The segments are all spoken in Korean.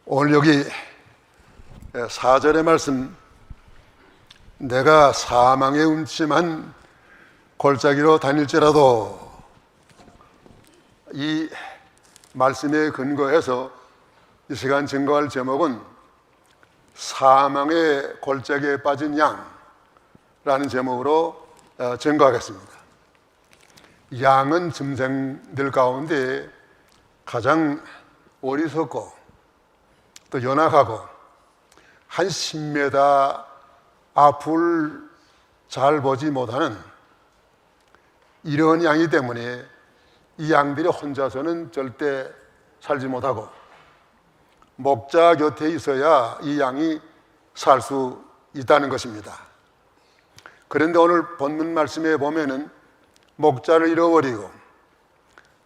오늘 여기 4절의 말씀, 내가 사망의 음침한 골짜기로 다닐지라도, 이 말씀에 근거해서 이 시간 증거할 제목은 사망의 골짜기에 빠진 양라는 제목으로 증거하겠습니다. 양은 짐승들 가운데 가장 어리석고 또 연약하고 한 10m 앞을 잘 보지 못하는 이런 양이기 때문에 이 양들이 혼자서는 절대 살지 못하고 목자 곁에 있어야 이 양이 살 수 있다는 것입니다. 그런데 오늘 본문 말씀에 보면은 목자를 잃어버리고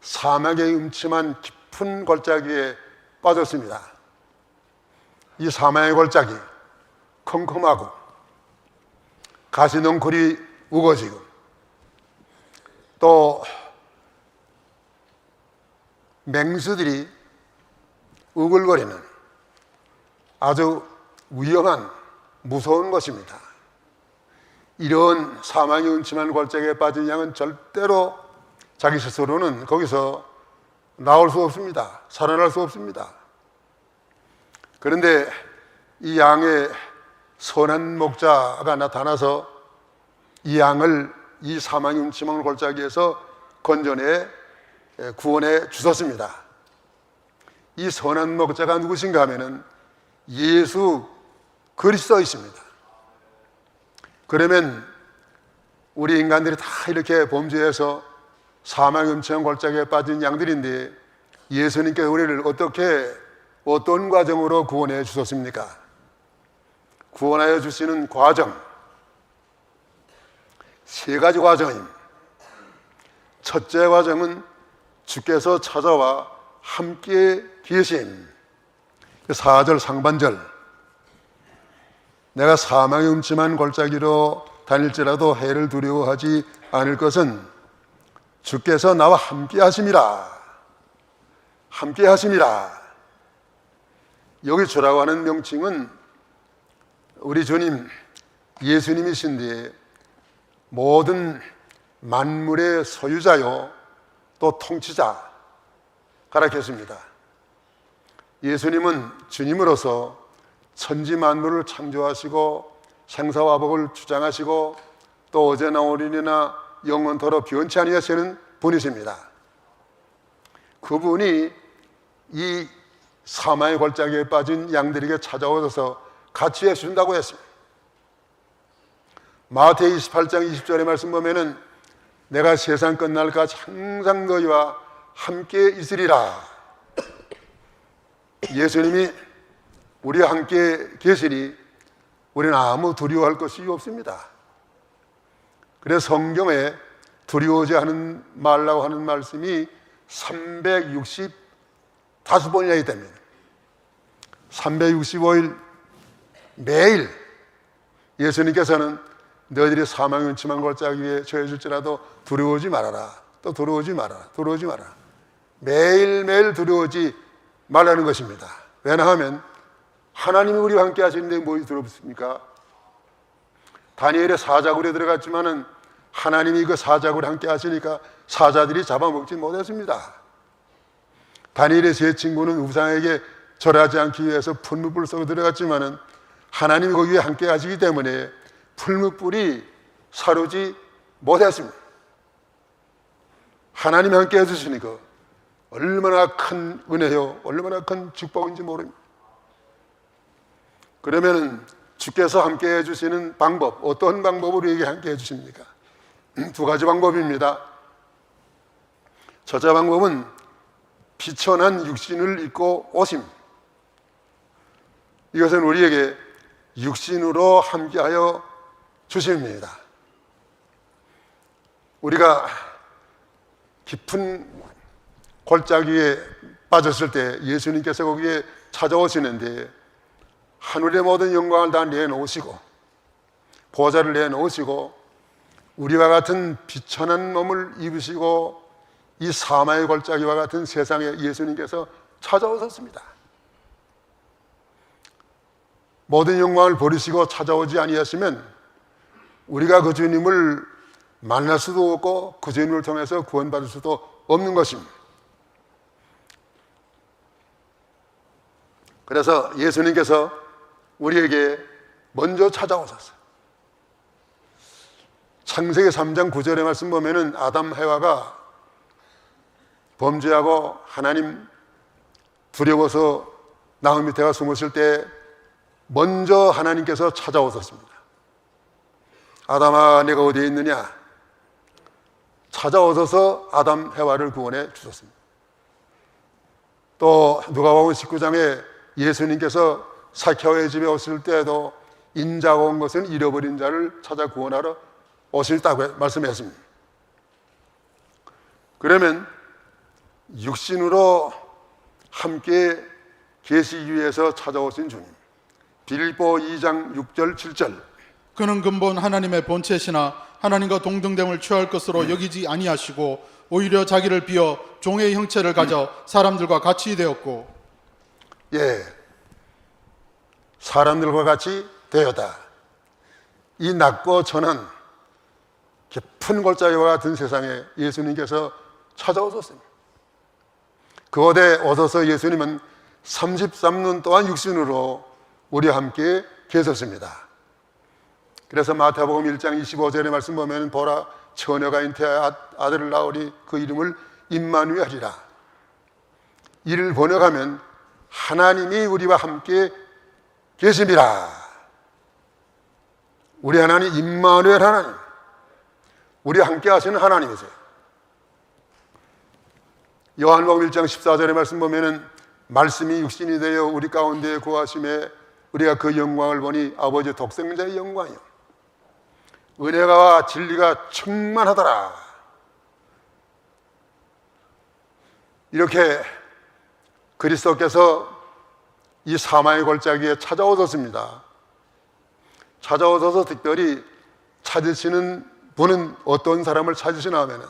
사막의 음침한 깊은 골짜기에 빠졌습니다. 이 사막의 골짜기, 컴컴하고 가시덩굴이 우거지고 또 맹수들이 우글거리는 아주 위험한, 무서운 것입니다. 이런 사망이 음침한 골짜기에 빠진 양은 절대로 자기 스스로는 거기서 나올 수 없습니다. 살아날 수 없습니다. 그런데 이 양의 선한 목자가 나타나서 이 양을 이 사망이 음침한 골짜기에서 건져내 구원해 주셨습니다. 이 선한 목자가 누구신가 하면은 예수 그리스도이십니다. 그러면 우리 인간들이 다 이렇게 범죄해서 사망의 음침한 골짜기에 빠진 양들인데 예수님께서 우리를 어떤 과정으로 구원해 주셨습니까? 구원하여 주시는 과정, 세 가지 과정입니다. 첫째 과정은 주께서 찾아와 함께 계심. 4절 상반절, 내가 사망의 음침한 골짜기로 다닐지라도 해를 두려워하지 않을 것은 주께서 나와 함께 하심이라. 함께 하심이라. 여기 주라고 하는 명칭은 우리 주님 예수님이신데 모든 만물의 소유자요 또 통치자 가르쳤습니다. 예수님은 주님으로서 천지 만물을 창조하시고 생사화복을 주장하시고 또 어제나 오늘이나 영원토록 변치 아니하시는 분이십니다. 그분이 이 사망의 골짜기에 빠진 양들에게 찾아오셔서 같이 해주신다고 했습니다. 마태복음 28장 20절의 말씀 보면은 내가 세상 끝날까지 항상 너희와 함께 있으리라. 예수님이 우리와 함께 계시니 우리는 아무 두려워할 것이 없습니다. 그래서 성경에 두려워하지 않은 말라고 하는 말씀이 365번이나 있기 때문에 365일 매일 예수님께서는 너희들이 사망의 음침한 골짜기에 처해질지라도 두려워하지 말아라. 또 두려워하지 말아라. 두려워하지 말아라. 매일매일 두려워하지 말라는 것입니다. 왜냐하면 하나님이 우리와 함께 하시는데 무엇이 두렵습니까? 다니엘의 사자굴에 들어갔지만은 하나님이 그 사자굴에 함께 하시니까 사자들이 잡아먹지 못했습니다. 다니엘의 세 친구는 우상에게 절하지 않기 위해서 풀무불 속에 들어갔지만은 하나님이 거기에 함께 하시기 때문에 풀무불이 사르지 못했습니다. 하나님이 함께 해주시니까 얼마나 큰 은혜요, 얼마나 큰 축복인지 모릅니다. 그러면 주께서 함께 해주시는 방법, 어떤 방법으로 우리에게 함께 해주십니까? 두 가지 방법입니다. 첫째 방법은 비천한 육신을 입고 오심. 이것은 우리에게 육신으로 함께하여 주십니다. 우리가 깊은 골짜기에 빠졌을 때 예수님께서 거기에 찾아오시는데 하늘의 모든 영광을 다 내놓으시고 보좌를 내놓으시고 우리와 같은 비천한 몸을 입으시고 이 사마의 골짜기와 같은 세상에 예수님께서 찾아오셨습니다. 모든 영광을 버리시고 찾아오지 아니하시면 우리가 그 주님을 만날 수도 없고 그 주님을 통해서 구원받을 수도 없는 것입니다. 그래서 예수님께서 우리에게 먼저 찾아오셨어요. 창세기 3장 9절의 말씀 보면은 아담 해와가 범죄하고 하나님 두려워서 나무 밑에가 숨으실 때 먼저 하나님께서 찾아오셨습니다. 아담아 내가 어디에 있느냐? 찾아오셔서 아담 해와를 구원해 주셨습니다. 또 누가복음 19장에 예수님께서 사케오의 집에 오실 때에도 인자가 온 것은 잃어버린 자를 찾아 구원하러 오셨다고 말씀했습니다. 그러면 육신으로 함께 계시기 위해서 찾아오신 주님, 빌립보 2장 6절 7절 그는 근본 하나님의 본체시나 하나님과 동등됨을 취할 것으로 여기지 아니하시고 오히려 자기를 비어 종의 형체를 가져 사람들과 같이 되었고, 예, 사람들과 같이 되었다. 이 낮고 천한 깊은 골짜기와 같은 세상에 예수님께서 찾아오셨습니다. 그곳에 오셔서 예수님은 33년 동안 육신으로 우리와 함께 계셨습니다. 그래서 마태복음 1장 25절의 말씀 보면 보라 처녀가 잉태하여 아들을 낳으리 그 이름을 임마누엘이라. 이를 번역하면 하나님이 우리와 함께 계십니다. 우리 하나님 임마누엘 하나님, 우리와 함께 하시는 하나님이세요. 요한복음 1장 14절의 말씀 보면은 말씀이 육신이 되어 우리 가운데 거하심에 우리가 그 영광을 보니 아버지 독생자의 영광이요 은혜가 진리가 충만하더라. 이렇게 그리스도께서 이 사망의 골짜기에 찾아오셨습니다. 찾아오셔서 특별히 찾으시는 분은 어떤 사람을 찾으시나 하면은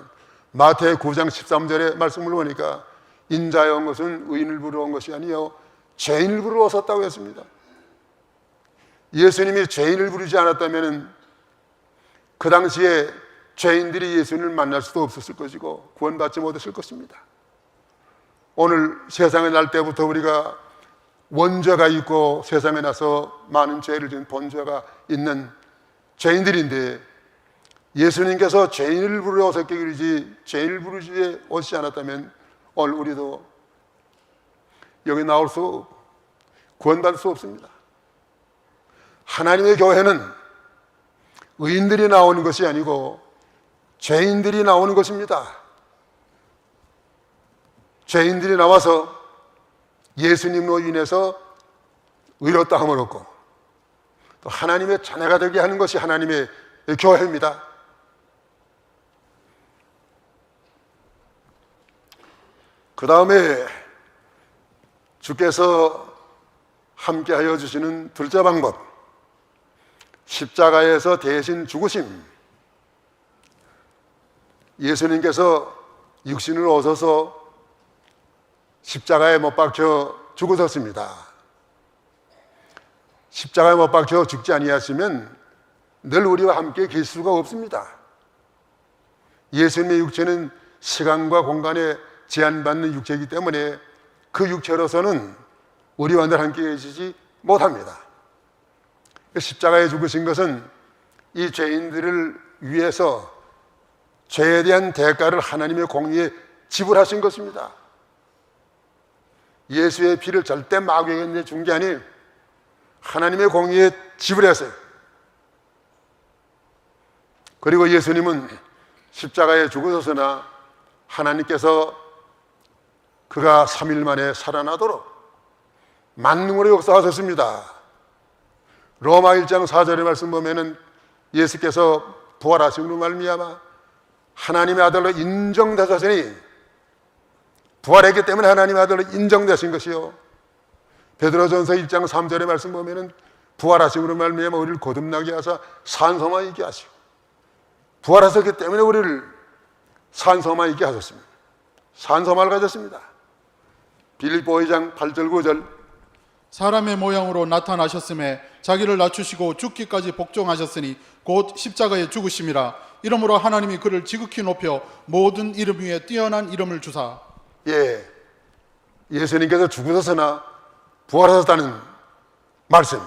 마태 9장 13절의 말씀을 보니까 인자에 온 것은 의인을 부르러 온 것이 아니요 죄인을 부르러 오셨다고 했습니다. 예수님이 죄인을 부르지 않았다면 그 당시에 죄인들이 예수님을 만날 수도 없었을 것이고 구원받지 못했을 것입니다. 오늘 세상에 날 때부터 우리가 원죄가 있고 세상에 나서 많은 죄를 지은 본죄가 있는 죄인들인데 예수님께서 죄인을 부르러 오셨기 그러지 죄인을 부르지 오시지 않았다면 오늘 우리도 여기 나올 수 구원받을 수 없습니다. 하나님의 교회는 의인들이 나오는 것이 아니고 죄인들이 나오는 것입니다. 죄인들이 나와서 예수님으로 인해서 의롭다함을 얻고 또 하나님의 자녀가 되게 하는 것이 하나님의 교회입니다. 그 다음에 주께서 함께하여 주시는 둘째 방법, 십자가에서 대신 죽으심. 예수님께서 육신으로 오셔서 십자가에 못 박혀 죽으셨습니다. 십자가에 못 박혀 죽지 아니하시면 늘 우리와 함께 계실 수가 없습니다. 예수님의 육체는 시간과 공간에 제한받는 육체이기 때문에 그 육체로서는 우리와 늘 함께 계시지 못합니다. 십자가에 죽으신 것은 이 죄인들을 위해서 죄에 대한 대가를 하나님의 공의에 지불하신 것입니다. 예수의 피를 절대 마귀에게 준 게 아닌 하나님의 공의에 지불했어요. 그리고 예수님은 십자가에 죽으셨으나 하나님께서 그가 3일 만에 살아나도록 만능으로 역사하셨습니다. 로마 1장 4절의 말씀 보면은 예수께서 부활하심으로 말미암아 하나님의 아들로 인정되셨으니 부활했기 때문에 하나님의 아들로 인정되신 것이요 베드로전서 1장 3절의 말씀 보면은 부활하심으로 말미암아 우리를 거듭나게 하사 산소만 있게 하시고 부활하셨기 때문에 우리를 산소만 있게 하셨습니다. 산소만을 가졌습니다. 빌립보 2장 8절 9절 사람의 모양으로 나타나셨음에 자기를 낮추시고 죽기까지 복종하셨으니 곧 십자가에 죽으심이라. 이러므로 하나님이 그를 지극히 높여 모든 이름 위에 뛰어난 이름을 주사. 예, 예수님께서 죽으셨으나 부활하셨다는 말씀.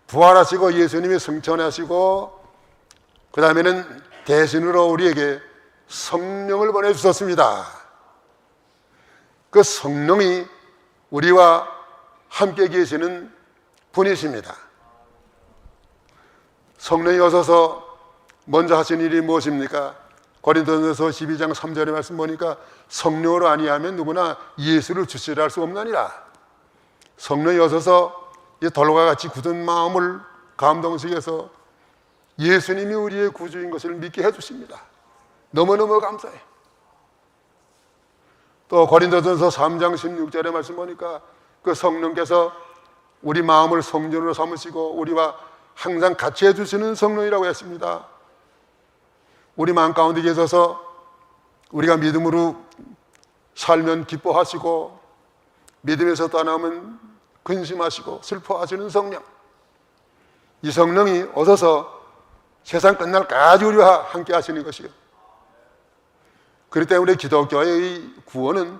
부활하시고 예수님이 승천하시고 그 다음에는 대신으로 우리에게 성령을 보내주셨습니다. 그 성령이 우리와 함께 계시는 분이십니다. 성령이 오셔서 먼저 하신 일이 무엇입니까? 고린도전서 12장 3절의 말씀 보니까 성령으로 아니하면 누구나 예수를 주시라 할 수 없나니라. 성령이 오셔서 이 돌과 같이 굳은 마음을 감동시켜서 예수님이 우리의 구주인 것을 믿게 해주십니다. 너무너무 감사해요. 또 고린도전서 3장 16절의 말씀 보니까 그 성령께서 우리 마음을 성전으로 삼으시고 우리와 항상 같이 해주시는 성령이라고 했습니다. 우리 마음 가운데 계셔서 우리가 믿음으로 살면 기뻐하시고 믿음에서 떠나면 근심하시고 슬퍼하시는 성령. 이 성령이 오셔서 세상 끝날까지 우리와 함께 하시는 것이요. 그렇기 때문에 기독교의 구원은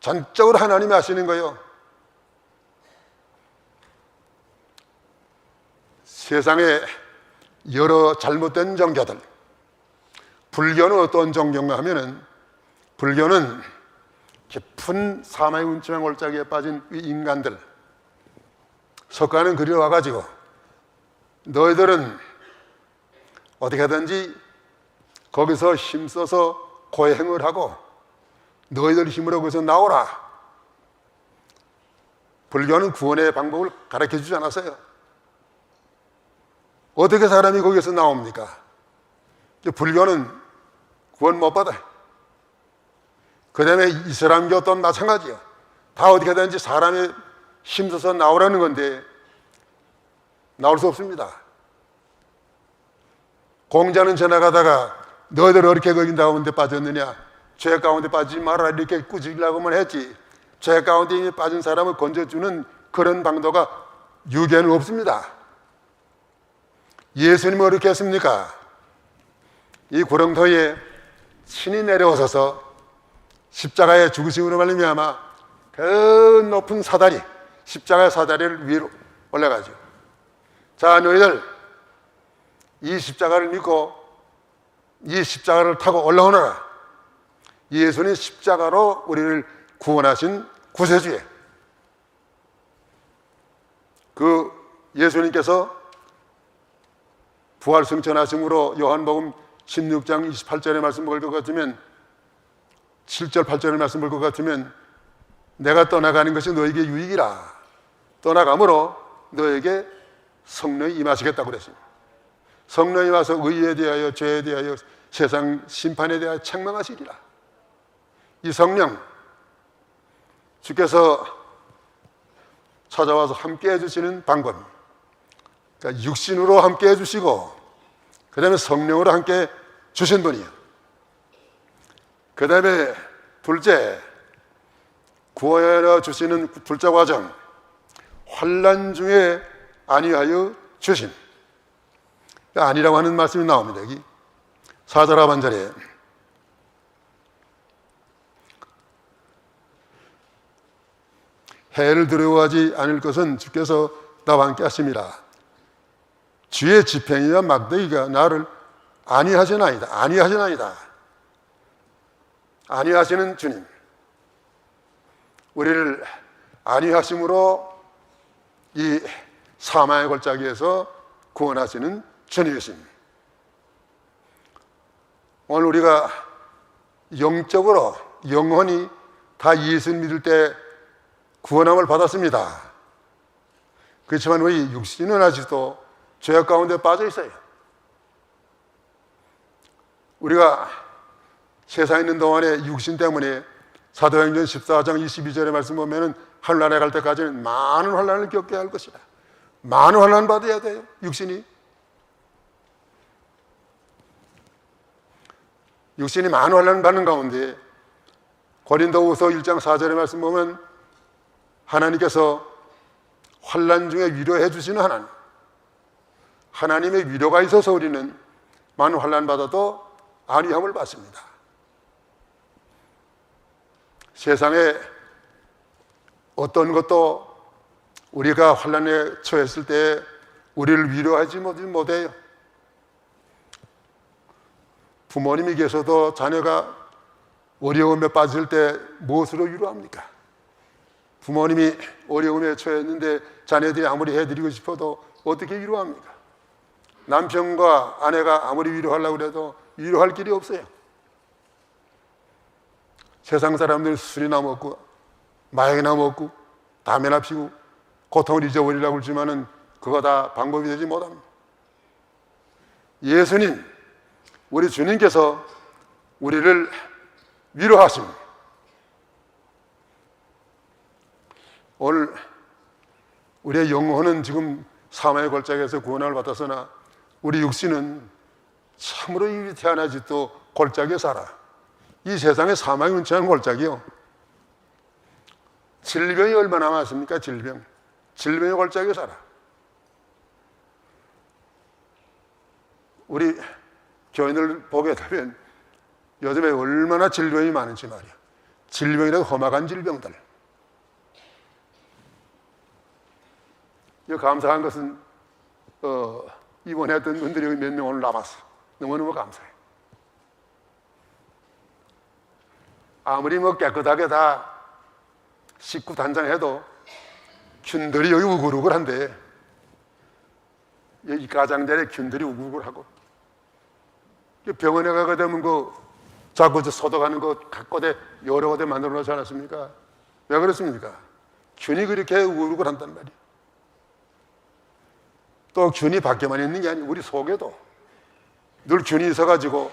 전적으로 하나님이 하시는 거예요. 세상에 여러 잘못된 종교들, 불교는 어떤 종교인가 하면은, 불교는 깊은 사마의 운치와 골짜기에 빠진 이 인간들, 석가는 그리 와가지고 너희들은 어떻게 하든지 거기서 힘써서 고행을 하고 너희들 힘으로 거기서 나오라. 불교는 구원의 방법을 가르쳐 주지 않았어요. 어떻게 사람이 거기서 나옵니까? 불교는 구원 못 받아요. 그 다음에 이슬람교 또한 마찬가지예요. 다 어떻게 하든지 사람이 힘써서 나오라는 건데 나올 수 없습니다. 공자는 지나가다가 너희들 어떻게 거기 가운데 빠졌느냐, 죄 가운데 빠지지 말아라 이렇게 꾸짖으려고만 했지, 죄 가운데 이미 빠진 사람을 건져주는 그런 방도가 유교에는 없습니다. 예수님은 어떻게 했습니까? 이 구렁텅이에 신이 내려오셔서 십자가에 죽으심으로 말미암아 그 높은 사다리, 십자가의 사다리를 위로 올라가죠. 자, 너희들 이 십자가를 믿고 이 십자가를 타고 올라오너라. 예수님 십자가로 우리를 구원하신 구세주예요. 그 예수님께서 부활 승천하심으로 요한복음 16장 28절의 말씀 볼 것 같으면, 7절 8절의 말씀 볼 것 같으면, 내가 떠나가는 것이 너에게 유익이라. 떠나감으로 너에게 성령이 임하시겠다고 그랬습니다. 성령이 와서 의에 대하여 죄에 대하여 세상 심판에 대하여 책망하시리라. 이 성령, 주께서 찾아와서 함께 해주시는 방법, 그러니까 육신으로 함께 해주시고 그 다음에 성령으로 함께 주신 분이에요. 그 다음에 둘째, 구원하여 주시는 둘째 과정, 환난 중에 안위하여 주심. 아니라고 하는 말씀이 나옵니다. 여기 4절 하반절에 해를 두려워하지 않을 것은 주께서 나와 함께 하심이라. 주의 지팽이와 막대기가 나를 안위하시나이다. 안위하시나이다. 안위하시는 주님, 우리를 안위하심으로 이 사망의 골짜기에서 구원하시는 주님이십니다. 오늘 우리가 영적으로 영혼이 다 예수를 믿을 때 구원함을 받았습니다. 그렇지만 우리 육신은 아직도 죄악 가운데 빠져 있어요. 우리가 세상에 있는 동안에 육신 때문에 사도행전 14장 22절의 말씀 보면은 환난에 갈 때까지는 많은 환난을 겪게 할 것이다. 많은 환난 받아야 돼요, 육신이. 육신이 많은 환난 받는 가운데 고린도후서 1장 4절의 말씀 보면 하나님께서 환난 중에 위로해 주시는 하나님, 하나님의 위로가 있어서 우리는 많은 환난 받아도 안위함을 받습니다. 세상에 어떤 것도 우리가 환난에 처했을 때 우리를 위로하지 못해요. 부모님이 계셔도 자녀가 어려움에 빠질 때 무엇으로 위로합니까? 부모님이 어려움에 처했는데 자녀들이 아무리 해드리고 싶어도 어떻게 위로합니까? 남편과 아내가 아무리 위로하려고 해도 위로할 길이 없어요. 세상 사람들 술이나 먹고 마약이나 먹고 담배나 피고 고통을 잊어버리려고 하지만은 그거 다 방법이 되지 못합니다. 예수님, 우리 주님께서 우리를 위로하십니다. 오늘 우리의 영혼은 지금 사망의 골짜기에서 구원을 받았으나 우리 육신은 참으로 이 태어나지 또 골짜기에 살아. 이 세상에 사망이 운치한 골짜기요. 질병이 얼마나 많습니까? 질병의 골짜기에 살아. 우리 교인들 보게 되면 요즘에 얼마나 질병이 많은지 말이야. 질병이라도 험악한 질병들. 감사한 것은 입원했던 분들이 몇 명 오늘 남았어. 너무너무 감사해. 아무리 깨끗하게 다 씻고 단장해도 균들이 여기 우글우글한데 이 가장자리에 균들이 우글우글하고 병원에 가게 되면 자꾸 소독하는 거 갖고대 여러 군데 만들어 놓지 않았습니까? 왜 그렇습니까? 균이 그렇게 우글우글한단 말이에요. 또 균이 밖에만 있는 게 아니고 우리 속에도 늘 균이 있어가지고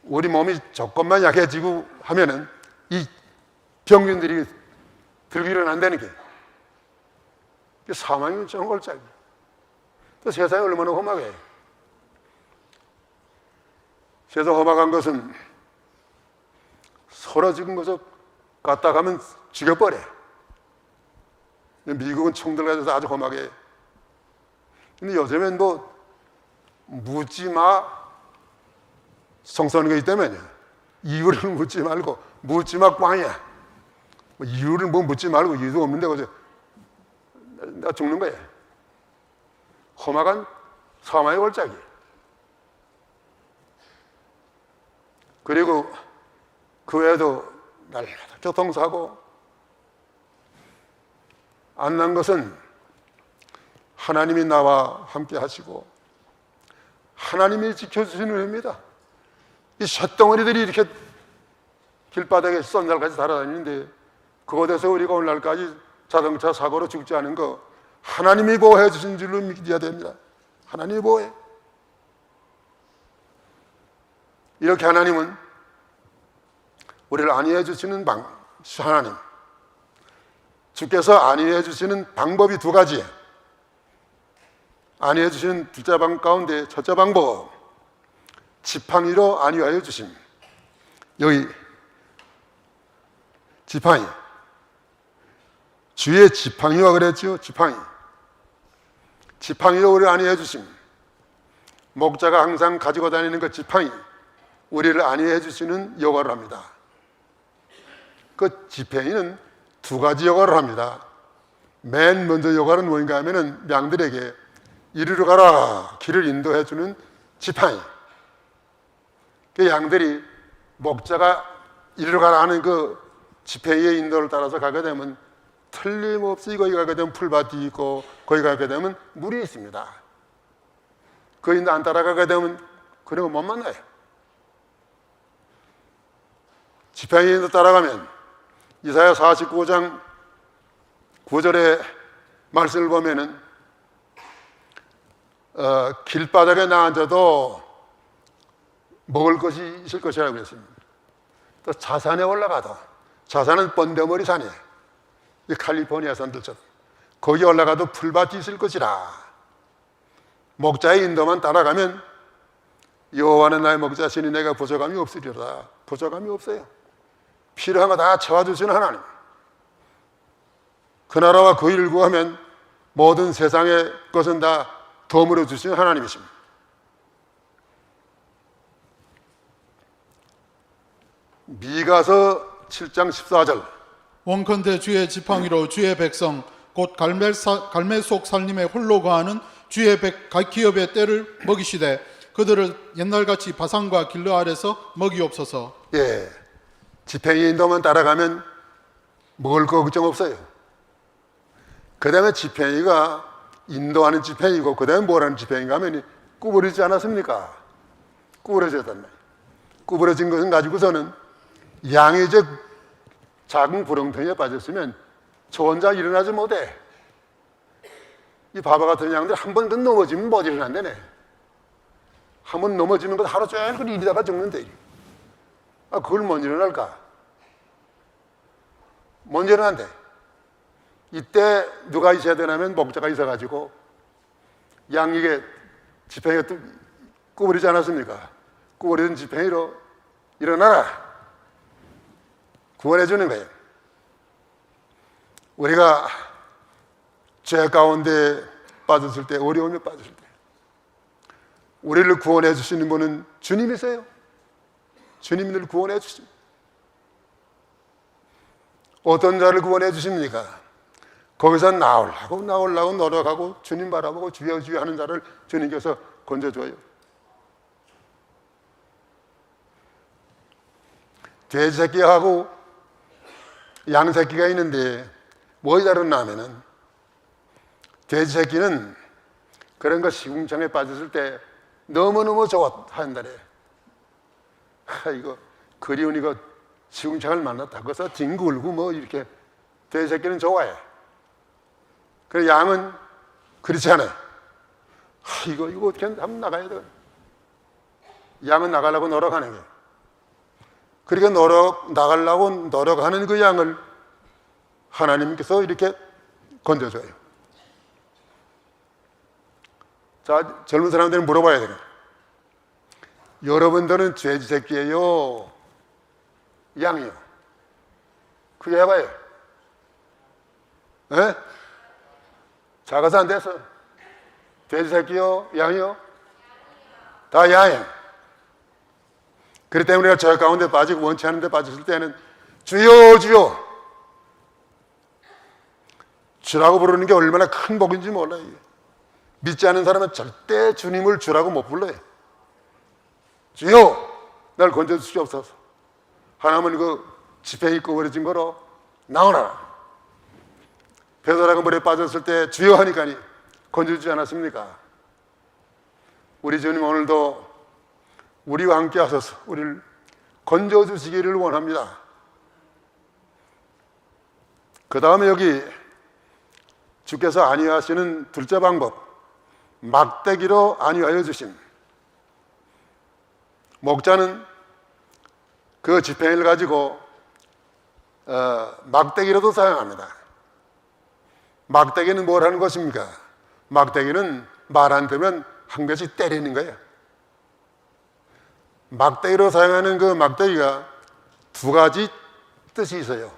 우리 몸이 조금만 약해지고 하면은 이 병균들이 들고 일어난다는 게 사망이 좀 골짜기. 또 세상이 얼마나 험하게. 세상 험악한 것은 서로 지금 갔다 가면 죽여버려. 미국은 총들 가져서 아주 험하게. 근데 요즘엔 묻지마 성사하는 거 있다면요. 이유를 묻지 말고, 묻지마 꽝이야. 이유를 묻지 말고, 이유도 없는데, 나 죽는 거야. 험악한 사망의 골짜기. 그리고 그 외에도 날마다 교통사고. 안 난 것은 하나님이 나와 함께 하시고 하나님이 지켜주시는 은혜입니다. 이 쇳덩어리들이 이렇게 길바닥에 썬달같이 달아다니는데 그곳에서 우리가 오늘날까지 자동차 사고로 죽지 않은 거 하나님이 보호해 주신 줄로 믿어야 됩니다. 하나님이 보호해. 이렇게 하나님은 우리를 안위해 주시는 하나님, 주께서 안위해 주시는 방법이 두 가지예요. 안위해 주시는 둘째 방법 가운데 첫째 방법, 지팡이로 안위하여 주심. 여기 지팡이, 주의 지팡이와 그랬죠. 지팡이로 우리를 안위해 주심. 목자가 항상 가지고 다니는 그 지팡이, 우리를 안위해 주시는 역할을 합니다. 그 지팡이는 두 가지 역할을 합니다. 맨 먼저 역할은 뭔가 하면은 양들에게 이리로 가라 길을 인도해 주는 지팡이. 그 양들이 목자가 이리로 가라 하는 그 지팡이의 인도를 따라서 가게 되면 틀림없이 거기 가게 되면 풀밭이 있고 거기 가게 되면 물이 있습니다. 그 인도 안 따라가게 되면 그런 거 못 만나요. 지팡이 인도 따라가면 이사야 49장 9절의 말씀을 보면은 길바닥에 나앉아도 먹을 것이 있을 것이라고 그랬습니다. 또 자산에 올라가도, 자산은 번데머리 산이에요. 이 캘리포니아 산들처럼 거기 올라가도 풀밭이 있을 것이라. 목자의 인도만 따라가면 여호와는 나의 목자시니 내가 부족함이 없으리라. 부족함이 없어요. 필요한 거 다 채워주시는 하나님. 그 나라와 그 일을 구하면 모든 세상의 것은 다 도움으로 주시는 하나님이십니다. 미가서 7장 14절 원컨대 주의 지팡이로 주의 백성 곧 갈매 속 살림에 홀로 거하는 주의 기업의 때를 먹이시되 그들을 옛날같이 바산과 길르앗에서 먹이옵소서. 예, 지팡이 인도만 따라가면 먹을 거 걱정 없어요. 그 다음에 지팡이가 인도하는 지팡이고 그 다음에 뭐라는 지팡이가 하면 구부러지지 않았습니까? 구부러졌단 말이에요. 구부러진 것을 가지고서는 양이 저 작은 구렁텅이에 빠졌으면 저 혼자 일어나지 못해. 이 바보 같은 양들 한 번 더 넘어지면 못 일어난다네. 한 번 넘어지는 것 하루 종일 그 일하다가 죽는데. 아, 그걸 못 일어날까? 못 일어난대. 이때 누가 있어야 되냐면 목자가 있어가지고 양에게 지팡이가 구부리지 않았습니까? 구부리던 지팡이로 일어나라. 구원해 주는 거예요. 우리가 죄 가운데 빠졌을 때, 어려움에 빠졌을 때 우리를 구원해 주시는 분은 주님이세요. 주님을 구원해 주십니다. 어떤 자를 구원해 주십니까? 거기서 나오려고 노력하고 주님 바라보고 주여 주여 하는 자를 주님께서 건져줘요. 돼지 새끼하고 양 새끼가 있는데 뭐가 다르나 하면은 돼지 새끼는 그런 거 시궁창에 빠졌을 때 너무너무 좋아한다래. 이거 그리운 이거 시궁창을 만났다. 그래서 뒹굴고 뭐 이렇게 돼지 새끼는 좋아해. 그래 양은 그렇지 않아요. 이거 어떻게 한번 나가야 돼. 양은 나가려고 노력하는 거예요. 그러니까 나가려고 노력하는 그 양을 하나님께서 이렇게 건져줘요. 자, 젊은 사람들은 물어봐야 돼요. 여러분들은 돼지 새끼예요? 양이요? 그게 해봐요. 에? 작아서 안 돼서. 돼지 새끼요? 양이요? 다 양이에요. 그렇기 때문에 우리가 저 가운데 빠지고 원치 않은 데 빠졌을 때는 주여 주여 주라고 부르는 게 얼마나 큰 복인지 몰라요. 믿지 않는 사람은 절대 주님을 주라고 못 불러요. 주여 날 건져주시옵소서. 하나님은 그 지팡이 꺼버려진 거로 나오라. 베드로가 물에 빠졌을 때 주여 하니까 건져주지 않았습니까? 우리 주님 오늘도 우리와 함께 하셔서 우리를 건져주시기를 원합니다. 그 다음에 여기 주께서 안위하시는 둘째 방법, 막대기로 안위하여 주심. 목자는 그 지팡이를 가지고 막대기로도 사용합니다. 막대기는 뭘 하는 것입니까? 막대기는 말 안 되면 한 대씩 때리는 거예요. 막대기로 사용하는 그 막대기가 두 가지 뜻이 있어요.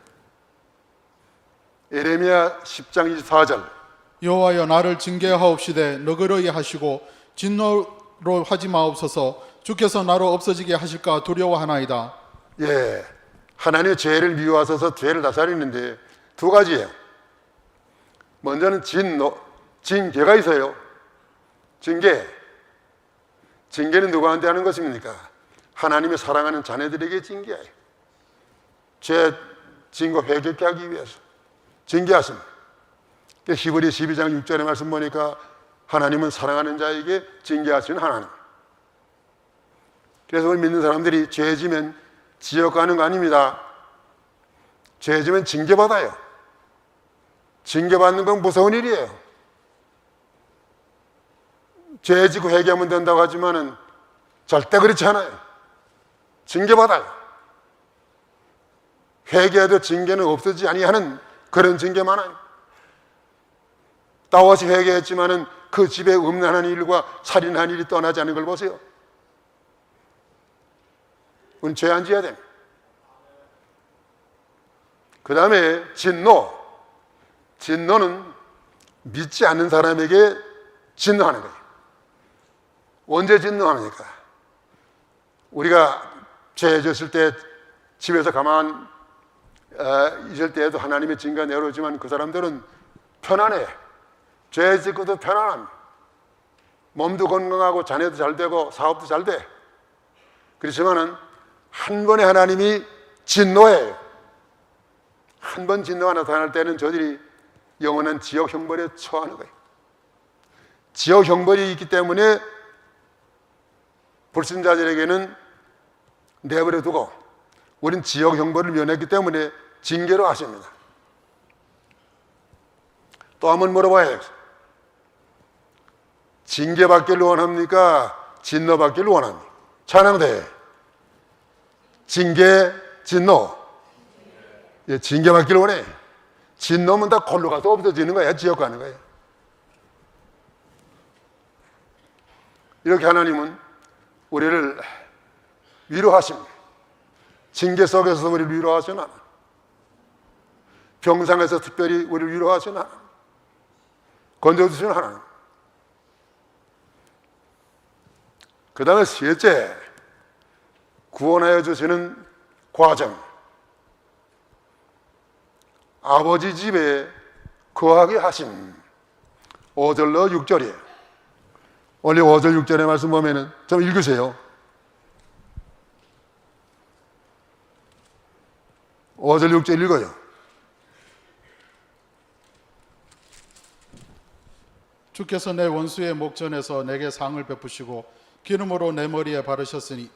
예레미야 10장 24절 여호와여 나를 징계하옵시되 너그러이 하시고 진노로 하지 마옵소서. 주께서 나로 없어지게 하실까 두려워하나이다. 예, 하나님의 죄를 미워하셔서 죄를 다스리는데 두 가지예요. 먼저는 징계가 있어요. 징계는 누구한테 하는 것입니까? 하나님의 사랑하는 자녀들에게 징계해요. 죄 진거 회개케 하기 위해서 징계하십니다. 히브리 12장 6절의 말씀 보니까 하나님은 사랑하는 자에게 징계하시는 하나님. 그래서 우리 믿는 사람들이 죄 지면 지옥 가는 거 아닙니다. 죄 지면 징계받아요. 징계받는 건 무서운 일이에요. 죄 지고 회개하면 된다고 하지만은 절대 그렇지 않아요. 징계받아요. 회개해도 징계는 없어지지 아니하는 그런 징계 많아요. 따와시 회개했지만은 그 집에 음란한 일과 살인한 일이 떠나지 않은 걸 보세요. 그건 죄 안 지어야 됩니다. 그 다음에 진노. 진노는 믿지 않는 사람에게 진노하는 거예요. 언제 진노합니까? 우리가 죄 졌을 때 집에서 가만 있을 때에도 하나님의 징계가 내려오지만 그 사람들은 편안해. 죄 짓고도 편안합니다. 몸도 건강하고 자녀도 잘 되고 사업도 잘 돼. 그렇지만은 한 번에 하나님이 진노해요. 한 번 진노가 나타날 때는 저들이 영원한 지옥 형벌에 처하는 거예요. 지옥 형벌이 있기 때문에 불신자들에게는 내버려 두고 우린 지옥 형벌을 면했기 때문에 징계로 하십니다. 또 한번 물어봐야겠어요. 징계받기를 원합니까? 진노받기를 원합니까? 찬양대 징계, 진노. 예, 징계받기를 원해. 진노면 다 골로 가서 없어지는 거야. 지옥 가는 거야. 이렇게 하나님은 우리를 위로하십니다. 징계 속에서 우리를 위로하시나, 병상에서 특별히 우리를 위로하시나, 건져주시는 하나님. 그 다음에 셋째, 구원하여 주시는 과정. 아버지 집에 거하게 하심. 5절로 6절이에요. 원래 5절 6절의 말씀 보면은 좀 읽으세요. 5절 6절 읽어요. 주께서 내 원수의 목전에서 내게 상을 베푸시고 기름으로 내 머리에 바르셨으니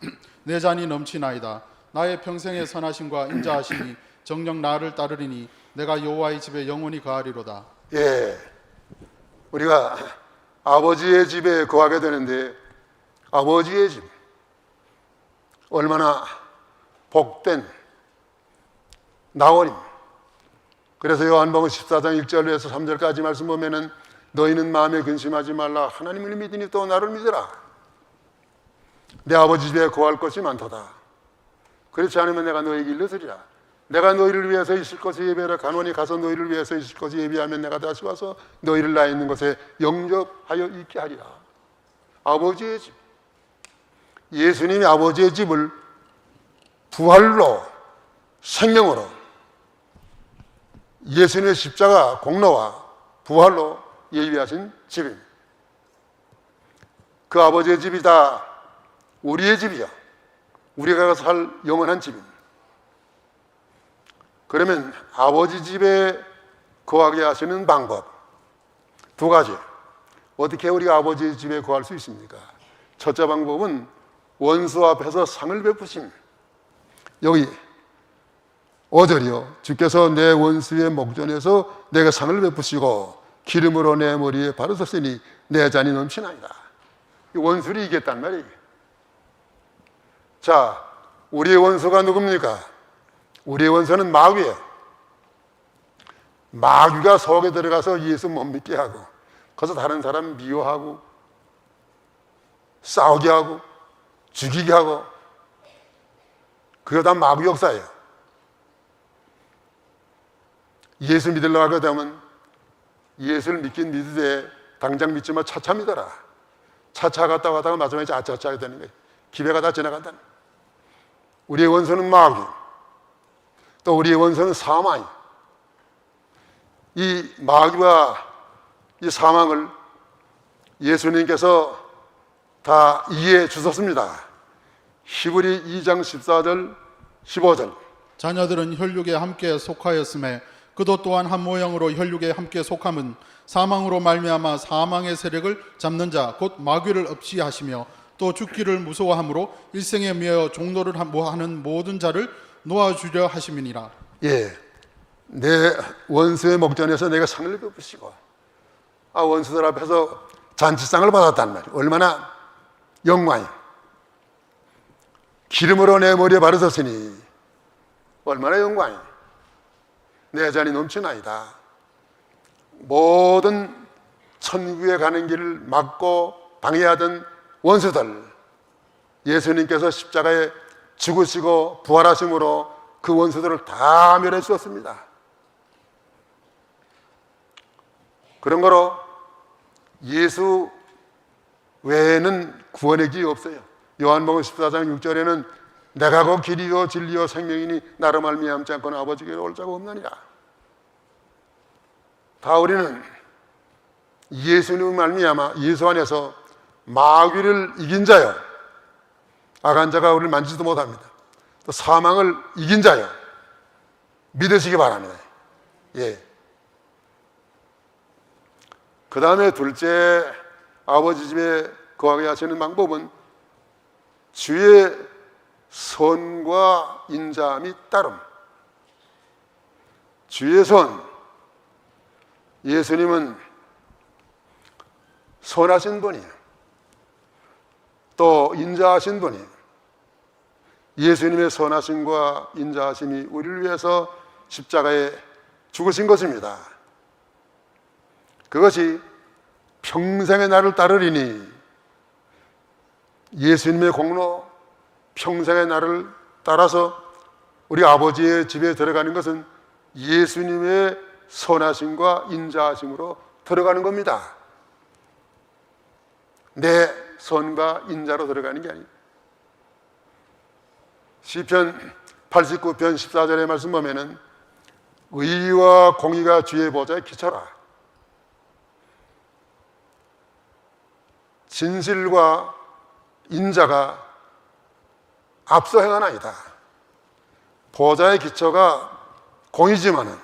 내 잔이 넘치나이다. 나의 평생의 선하심과 인자하심이 정녕 나를 따르리니 내가 여호와의 집에 영원히 거하리로다. 예, 우리가 아버지의 집에 거하게 되는데 아버지의 집 얼마나 복된 나원입니다. 그래서 요한복음 14장 1절에서 3절까지 말씀 보면은 너희는 마음에 근심하지 말라. 하나님을 믿으니 또 나를 믿으라. 내 아버지 집에 거할 것이 많도다. 그렇지 않으면 내가 너희에게 일러드리라. 내가 너희를 위해서 있을 것을 예비하라. 간원히 가서 너희를 위해서 있을 것을 예비하면 내가 다시 와서 너희를 나 있는 곳에 영접하여 있게 하리라. 아버지의 집. 예수님이 아버지의 집을 부활로, 생명으로, 예수님의 십자가 공로와 부활로 예비하신 집입니다. 그 아버지의 집이 다 우리의 집이요. 우리가 살 영원한 집입니다. 그러면 아버지 집에 거하게 하시는 방법 두 가지. 어떻게 우리가 아버지 집에 거할 수 있습니까? 첫째 방법은 원수 앞에서 상을 베푸심. 여기 5절이요. 주께서 내 원수의 목전에서 내가 상을 베푸시고 기름으로 내 머리에 바르셨으니 내 잔이 넘치나이다. 원수를 이겼단 말이에요. 자, 우리의 원수가 누굽니까? 우리의 원수는 마귀예요. 마귀가 속에 들어가서 예수 못 믿게 하고, 거기서 다른 사람 미워하고, 싸우게 하고, 죽이게 하고, 그게 다 마귀 역사예요. 예수 믿으려고 하게 되면 예수를 믿긴 믿으되 당장 믿지 마. 차차 믿어라. 차차 갔다 가다가 마지막에 아차차 하게 되는 거예요. 기회가 다 지나간다는 거예요. 우리의 원수는 마귀, 또 우리의 원수는 사망. 이 마귀와 이 사망을 예수님께서 다 이해해 주셨습니다. 히브리 2장 14절 15절. 자녀들은 혈육에 함께 속하였음에 그도 또한 한 모형으로 혈육에 함께 속함은 사망으로 말미암아 사망의 세력을 잡는 자 곧 마귀를 없이 하시며 또 죽기를 무서워함으로 일생에 미하여 종노를 하는 모든 자를 놓아주려 하심이니라. 예, 내 원수의 목전에서 내가 상을 베푸시고, 원수들 앞에서 잔치상을 받았단 말이에요. 얼마나 영광이. 기름으로 내 머리에 바르셨으니 얼마나 영광이. 내 잔이 넘치나이다. 모든 천국에 가는 길을 막고 방해하던 원수들, 예수님께서 십자가에 죽으시고 부활하심으로 그 원수들을 다 멸해 주었습니다. 그런 거로 예수 외에는 구원의 길이 없어요. 요한복음 14장 6절에는 내가 그 길이요 진리요 생명이니 나로 말미암지 않고는 아버지께로 올 자가 없느니라. 다 우리는 예수님 말미암아 예수 안에서 마귀를 이긴 자요, 악한 자가 우리를 만지지도 못합니다. 또 사망을 이긴 자요, 믿으시기 바랍니다. 예. 그 다음에 둘째, 아버지 집에 거하게 하시는 방법은 주의 선과 인자함이 따름. 주의 선, 예수님은 선하신 분이에요. 또 인자하신 분이에요. 예수님의 선하심과 인자하심이 우리를 위해서 십자가에 죽으신 것입니다. 그것이 평생의 나를 따르리니, 예수님의 공로, 평생의 나를 따라서 우리 아버지의 집에 들어가는 것은 예수님의 선하심과 인자하심으로 들어가는 겁니다. 내 선과 인자로 들어가는 게 아니에요. 시편 89편 14절의 말씀 보면은 의와 공의가 주의 보좌에 기초라. 진실과 인자가 앞서 행하나이다. 보좌의 기초가 공의지만은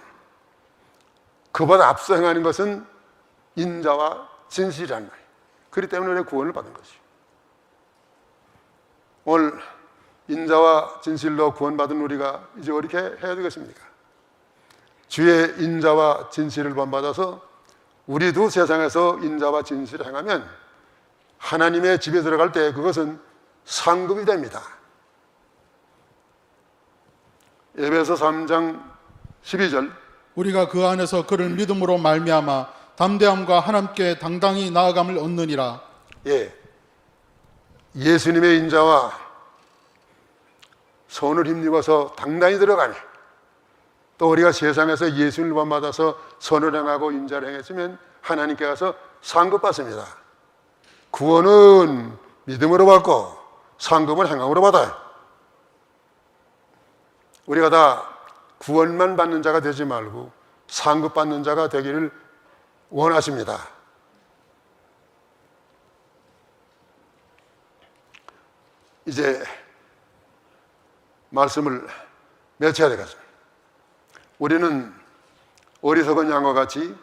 그보다 앞서 행하는 것은 인자와 진실이라는 거예요. 그렇기 때문에 우리가 구원을 받은 것이죠. 오늘 인자와 진실로 구원받은 우리가 이제 어떻게 해야 되겠습니까? 주의 인자와 진실을 본받아서 우리도 세상에서 인자와 진실을 행하면 하나님의 집에 들어갈 때 그것은 상급이 됩니다. 에베소 3장 12절, 우리가 그 안에서 그를 믿음으로 말미암아 담대함과 하나님께 당당히 나아감을 얻느니라. 예, 예수님의 인자와 손을 힘입어서 당당히 들어가니, 또 우리가 세상에서 예수님을 본받아서 선을 행하고 인자를 행했으면 하나님께 가서 상급받습니다. 구원은 믿음으로 받고 상급은 행함으로 받아요. 우리가 다 구원만 받는 자가 되지 말고 상급 받는 자가 되기를 원하십니다. 이제 말씀을 맺혀야 되겠습니다. 우리는 어리석은 양과 같이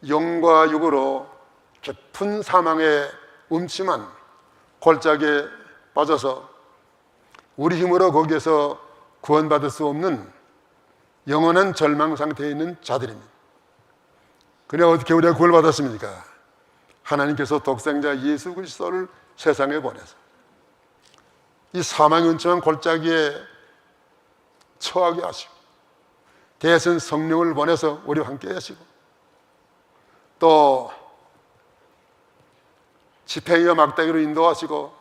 영과 육으로 깊은 사망의 음침한 골짜기에 빠져서 우리 힘으로 거기에서 구원받을 수 없는 영원한 절망 상태에 있는 자들입니다. 그냥 어떻게 우리가 구원을 받았습니까? 하나님께서 독생자 예수 그리스도를 세상에 보내서 이 사망의 음침한 골짜기에 처하게 하시고 대신 성령을 보내서 우리와 함께 하시고 또 지팽이와 막대기로 인도하시고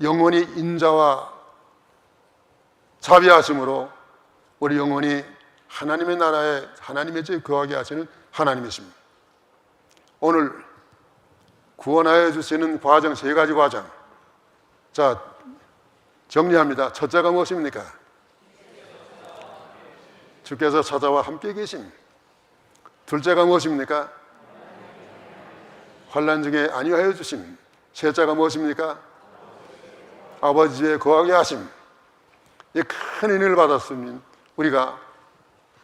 영원히 인자와 자비하심으로 우리 영원히 하나님의 나라에 하나님의 집에 거하게 하시는 하나님이십니다. 오늘 구원하여 주시는 과정, 세 가지 과정. 자, 정리합니다. 첫째가 무엇입니까? 주께서 찾아와 함께 계심. 둘째가 무엇입니까? 환난 중에 안위하여 주심. 셋째가 무엇입니까? 아버지 집에 거하게 하심. 이 큰 은혜를 받았으면 우리가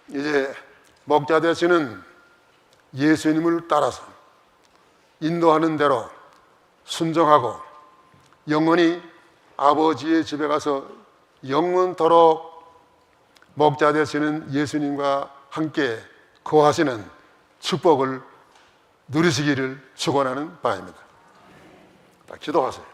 이제 목자 되시는 예수님을 따라서 인도하는 대로 순종하고 영원히 아버지의 집에 가서 영원토록 목자 되시는 예수님과 함께 거하시는 축복을 누리시기를 축원하는 바입니다. 기도하세요.